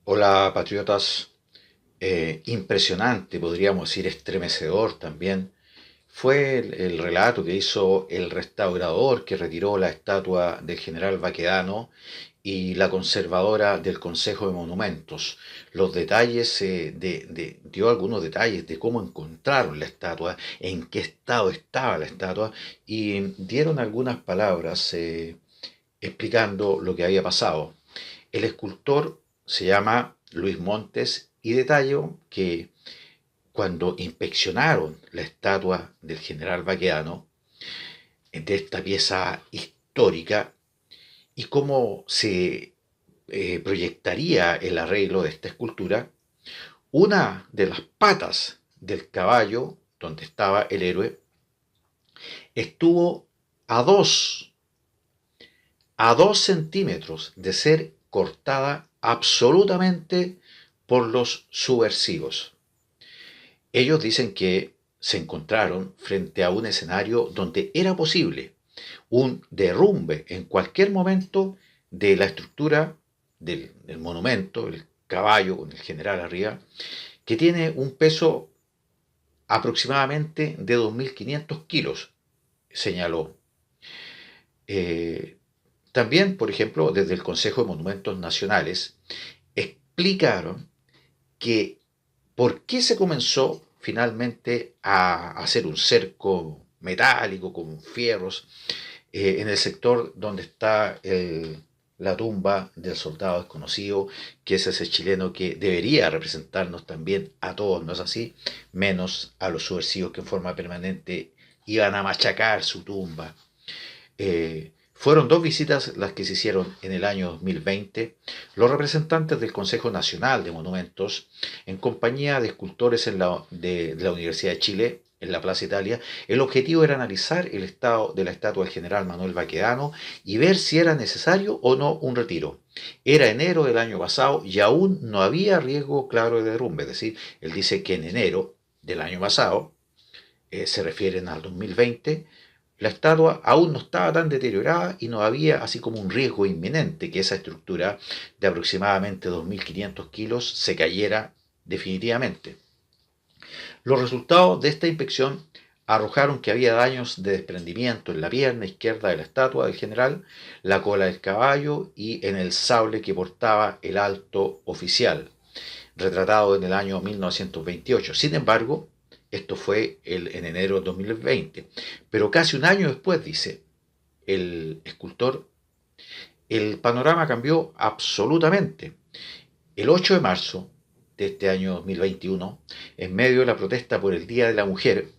Hola, patriotas. Impresionante, podríamos decir estremecedor también, fue el relato que hizo el restaurador que retiró la estatua del general Baquedano y la conservadora del Consejo de Monumentos. Los detalles, dio algunos detalles de cómo encontraron la estatua, en qué estado estaba la estatua, y dieron algunas palabras explicando lo que había pasado. El escultor se llama Luis Montes y detalló que cuando inspeccionaron la estatua del general Baqueano, de esta pieza histórica, y cómo se proyectaría el arreglo de esta escultura, una de las patas del caballo donde estaba el héroe estuvo a dos centímetros de ser cortada absolutamente por los subversivos. Ellos dicen que se encontraron frente a un escenario donde era posible un derrumbe en cualquier momento de la estructura del monumento, el caballo con el general arriba, que tiene un peso aproximadamente de 2.500 kilos, señaló. Eh, También, por ejemplo, desde el Consejo de Monumentos Nacionales, explicaron que por qué se comenzó finalmente a hacer un cerco metálico con fierros en el sector donde está la tumba del soldado desconocido, que es ese chileno que debería representarnos también a todos, ¿no es así? Menos a los subversivos que en forma permanente iban a machacar su tumba. Fueron dos visitas las que se hicieron en el año 2020. Los representantes del Consejo Nacional de Monumentos, en compañía de escultores de la Universidad de Chile, en la Plaza Italia, el objetivo era analizar el estado de la estatua del general Manuel Baquedano y ver si era necesario o no un retiro. Era enero del año pasado y aún no había riesgo claro de derrumbe. Es decir, él dice que en enero del año pasado, se refieren al 2020, la estatua aún no estaba tan deteriorada y no había así como un riesgo inminente que esa estructura de aproximadamente 2.500 kilos se cayera definitivamente. Los resultados de esta inspección arrojaron que había daños de desprendimiento en la pierna izquierda de la estatua del general, la cola del caballo y en el sable que portaba el alto oficial, retratado en el año 1928. Sin embargo, esto fue en enero de 2020, pero casi un año después, dice el escultor, el panorama cambió absolutamente. El 8 de marzo de este año 2021, en medio de la protesta por el Día de la Mujer,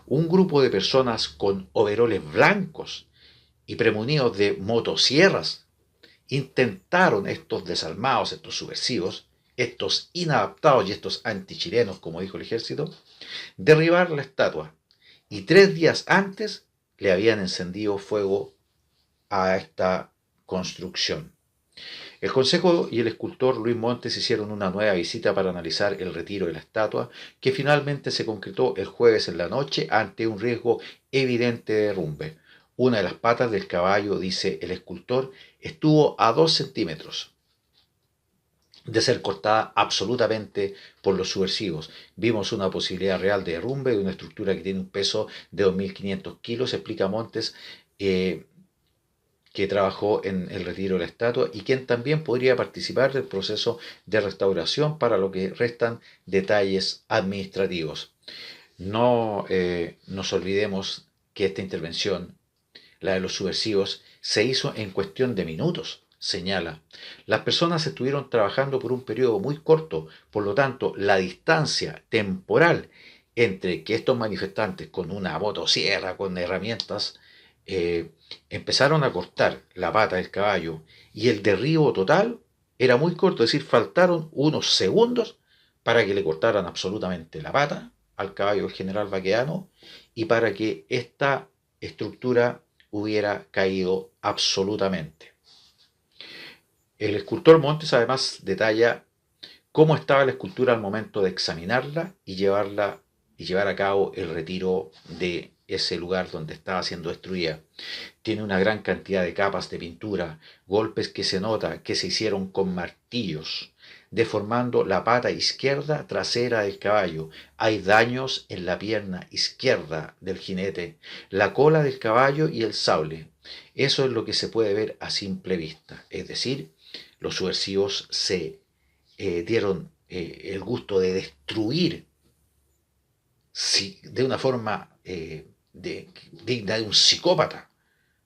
un grupo de personas con overoles blancos y premunidos de motosierras intentaron, estos desalmados, estos subversivos, estos inadaptados y estos antichilenos, como dijo el ejército, derribar la estatua. Y 3 días antes le habían encendido fuego a esta construcción. El Consejo y el escultor Luis Montes hicieron una nueva visita para analizar el retiro de la estatua, que finalmente se concretó el jueves en la noche ante un riesgo evidente de derrumbe. Una de las patas del caballo, dice el escultor, estuvo a 2 centímetros de ser cortada absolutamente por los subversivos. Vimos una posibilidad real de derrumbe de una estructura que tiene un peso de 2.500 kilos, explica Montes, eh, que trabajó en el retiro de la estatua y quien también podría participar del proceso de restauración para lo que restan detalles administrativos. No nos olvidemos que esta intervención, la de los subversivos, se hizo en cuestión de minutos, señala. Las personas estuvieron trabajando por un periodo muy corto, por lo tanto, la distancia temporal entre que estos manifestantes con una motosierra, con herramientas, eh, empezaron a cortar la pata del caballo y el derribo total era muy corto, es decir, faltaron unos segundos para que le cortaran absolutamente la pata al caballo del general Baqueano y para que esta estructura hubiera caído absolutamente. El escultor Montes además detalla cómo estaba la escultura al momento de examinarla y llevar a cabo el retiro de ese lugar donde estaba siendo destruida. Tiene una gran cantidad de capas de pintura, golpes que se nota que se hicieron con martillos, deformando la pata izquierda trasera del caballo. Hay daños en la pierna izquierda del jinete, la cola del caballo y el sable. Eso es lo que se puede ver a simple vista. Es decir, los subversivos se dieron el gusto de destruir de una forma digna de un psicópata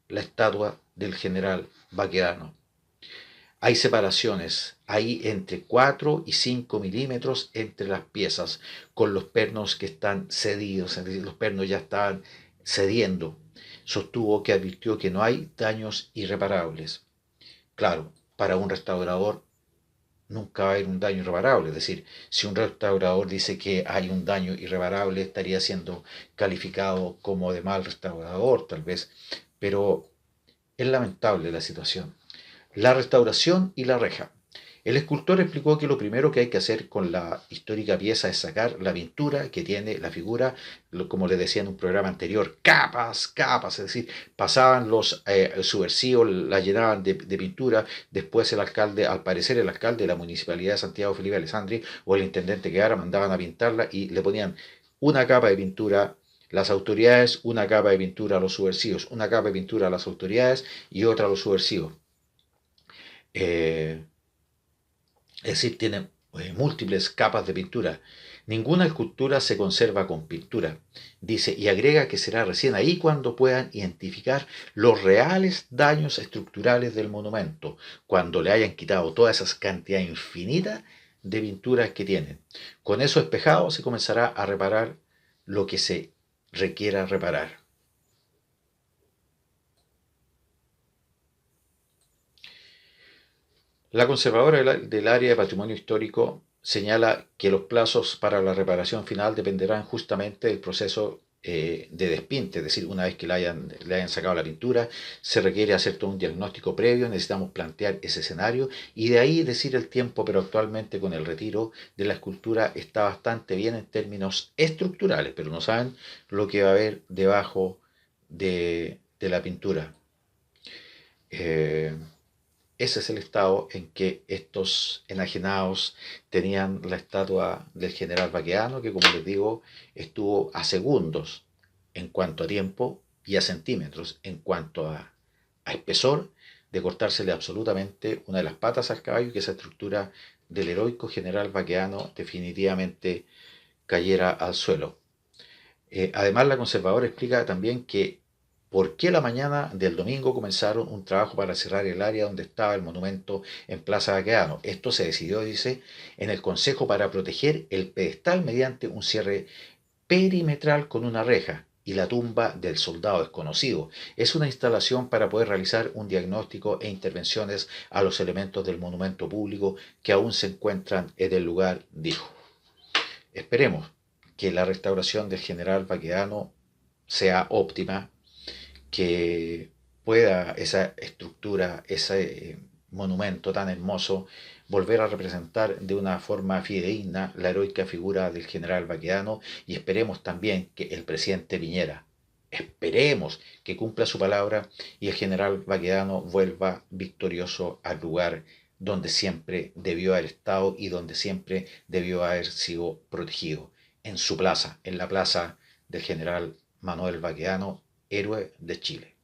la estatua del general Baquedano. Hay separaciones ahí entre 4 y 5 milímetros entre las piezas, con los pernos que están cedidos, es decir, los pernos ya están cediendo. Sostuvo que advirtió que no hay daños irreparables. Claro, para un restaurador nunca va a haber un daño irreparable. Es decir, si un restaurador dice que hay un daño irreparable, estaría siendo calificado como de mal restaurador, tal vez. Pero es lamentable la situación. La restauración y la reja. El escultor explicó que lo primero que hay que hacer con la histórica pieza es sacar la pintura que tiene la figura, como les decía en un programa anterior, capas, capas, es decir, pasaban los subversivos, la llenaban de pintura, después el alcalde, al parecer el alcalde de la municipalidad de Santiago, Felipe Alessandri, o el intendente que ahora mandaban a pintarla y le ponían una capa de pintura las autoridades, una capa de pintura a los subversivos, una capa de pintura a las autoridades y otra a los subversivos. Es decir, tiene múltiples capas de pintura. Ninguna escultura se conserva con pintura, dice, y agrega que será recién ahí cuando puedan identificar los reales daños estructurales del monumento, cuando le hayan quitado toda esa cantidad infinita de pinturas que tienen. Con eso espejado se comenzará a reparar lo que se requiera reparar. La conservadora del área de patrimonio histórico señala que los plazos para la reparación final dependerán justamente del proceso de despinte, es decir, una vez que le hayan sacado la pintura, se requiere hacer todo un diagnóstico previo, necesitamos plantear ese escenario y de ahí decir el tiempo, pero actualmente con el retiro de la escultura está bastante bien en términos estructurales, pero no saben lo que va a haber debajo de la pintura. Ese es el estado en que estos enajenados tenían la estatua del general Baqueano, que como les digo, estuvo a segundos en cuanto a tiempo y a centímetros en cuanto a espesor de cortársele absolutamente una de las patas al caballo y que esa estructura del heroico general Baqueano definitivamente cayera al suelo. Además, la conservadora explica también que por qué la mañana del domingo comenzaron un trabajo para cerrar el área donde estaba el monumento en Plaza Baquedano. Esto se decidió, dice, en el Consejo para proteger el pedestal mediante un cierre perimetral con una reja y la tumba del soldado desconocido. Es una instalación para poder realizar un diagnóstico e intervenciones a los elementos del monumento público que aún se encuentran en el lugar, dijo. Esperemos que la restauración del general Baquedano sea óptima, que pueda esa estructura, ese monumento tan hermoso, volver a representar de una forma fidedigna la heroica figura del general Baquedano y esperemos también que el presidente Piñera, esperemos que cumpla su palabra y el general Baquedano vuelva victorioso al lugar donde siempre debió haber estado y donde siempre debió haber sido protegido, en su plaza, en la plaza del general Manuel Baquedano, héroe de Chile.